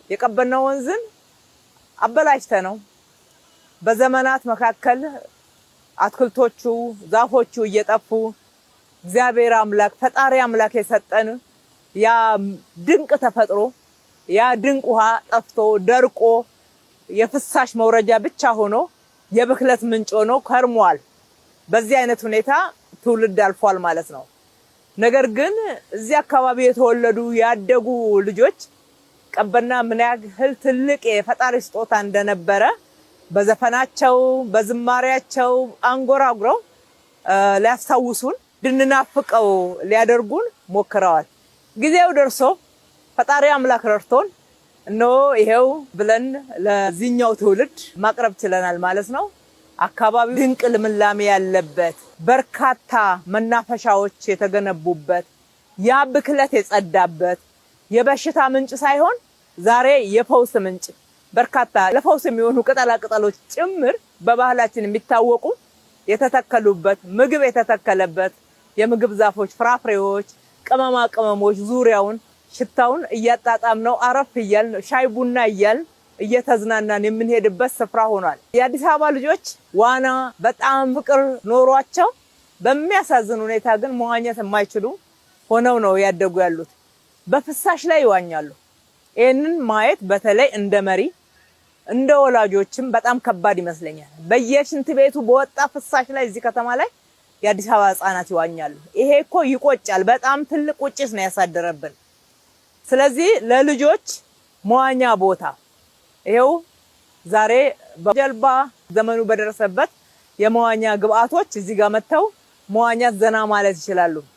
የቀበና ወንዝን አበላሽተ ነው በዘመናት መካከል አትክልቶቹ ዛፎቹ እየጠፉ እግዚአብሔር አምላክ ፈጣሪ አምላክ የሰጠን ያ ድንቅ ተፈጥሮ ያ ድንቅ ውሃ ጠፍቶ ደርቆ የፍሳሽ መውረጃ ብቻ ሆኖ የብክለት ምንጭ ሆኖ ከርሟል። በዚህ አይነት ሁኔታ ትውልድ አልፏል ማለት ነው። ነገር ግን እዚህ አካባቢ የተወለዱ ያደጉ ልጆች ቀበና ምን ያህል ትልቅ የፈጣሪ ስጦታ እንደነበረ በዘፈናቸው በዝማሪያቸው አንጎራጉረው ሊያስታውሱን እንድንናፍቀው ሊያደርጉን ሞክረዋል። ጊዜው ደርሶ ፈጣሪ አምላክ ረድቶን እነሆ ይሄው ብለን ለዚህኛው ትውልድ ማቅረብ ችለናል ማለት ነው። አካባቢው ድንቅ ልምላሜ ያለበት በርካታ መናፈሻዎች የተገነቡበት ያ ብክለት የጸዳበት የበሽታ ምንጭ ሳይሆን ዛሬ የፈውስ ምንጭ በርካታ ለፈውስ የሚሆኑ ቅጠላ ቅጠሎች ጭምር በባህላችን የሚታወቁ የተተከሉበት ምግብ የተተከለበት የምግብ ዛፎች ፍራፍሬዎች ቅመማ ቅመሞች ዙሪያውን ሽታውን እያጣጣምነው አረፍ እያልን ሻይ ቡና እያልን እየተዝናናን የምንሄድበት ስፍራ ሆኗል። የአዲስ አበባ ልጆች ዋና በጣም ፍቅር ኖሯቸው በሚያሳዝን ሁኔታ ግን መዋኘት የማይችሉ ሆነው ነው ያደጉ ያሉት። በፍሳሽ ላይ ይዋኛሉ። ይሄንን ማየት በተለይ እንደ መሪ እንደ ወላጆችም በጣም ከባድ ይመስለኛል። በየሽንት ቤቱ በወጣ ፍሳሽ ላይ እዚህ ከተማ ላይ የአዲስ አበባ ህፃናት ይዋኛሉ። ይሄ እኮ ይቆጫል። በጣም ትልቅ ቁጭት ነው ያሳደረብን። ስለዚህ ለልጆች መዋኛ ቦታ ይሄው ዛሬ በጀልባ ዘመኑ በደረሰበት የመዋኛ ግብአቶች እዚህ ጋር መተው መዋኛት ዘና ማለት ይችላሉ።